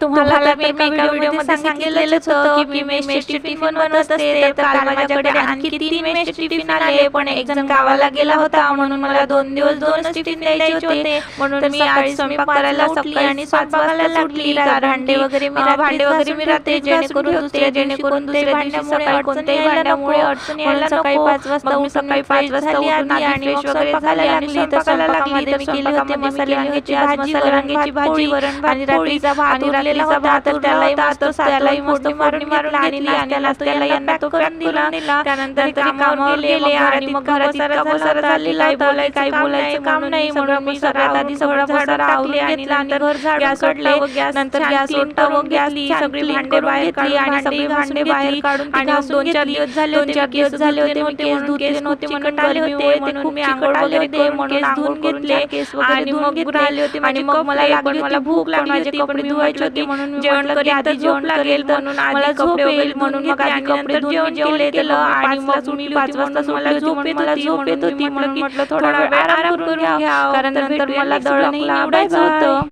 तुम्हाला तर मी एका व्हिडिओमध्ये सांगितलेलंच होतं की मी मेसचे टिफिन बनवत असते, तर काल माझ्याकडे आणखी 3 मेसचे टिफिन आले, पण एक जण गावाला गेला होता म्हणून मला 2 दिवस 2च टिफिन द्यायचे होते. म्हणून मी आज स्वयंपाक करायला उठली आणि स्वयंपाकाला लागली. भांडे वगैरे मी रात्री जेणेकरून दुसऱ्या भांड्यामुळे कोणत्याही भांड्यामुळे अडचण यायला सकाळी 5 वाजता मी सकाळी 5 वाजता उठून आधी फ्रेश वगैरे झाली आणि स्वयंपाकाला लागली. तर स्वयंपाकामध्ये मसाले वांग्याची भाजी, वरण आणि रात्रीचा भात उरलेला होता, तर त्यालाही मस्त फोडणी मारून आणि नाश्त्याला यांना तो करून दिला. त्यानंतर कामावर गेले आणि मग घरात इतका पसारा झालेला होता, काही बोलायचं काम नाही, म्हणून मी सगळ्यात आधी सगळं भांडं टाकले आणि नंतर गॅस काढले, नंतर गॅस ओटावून घेतली, सगळी भांडे बाहेर काढली आणि सगळी भांडे बाहेर काढून आणि 2-4 दिवस झाले होते मी केस धुतले नव्हते म्हणून आले होते, म्हणून मी आंघोळ वगैरे करून केस धुवून घेतले आणि मग राहिले होते आणि मग मला भूक लागली होती, कपडे धुवायचे होते म्हणून जेवण करी आधी जेवण लागेल म्हणून आधी कपडे वगैरे म्हणून मग आधी कपडे धुवून जेवण केलं आणि मग मी 5 वाजता मला झोप येत होती म्हणून म्हटलं थोडा वेळ आराम करून घ्यावं, कारण नंतर मला दळणही निवडायचं होतं.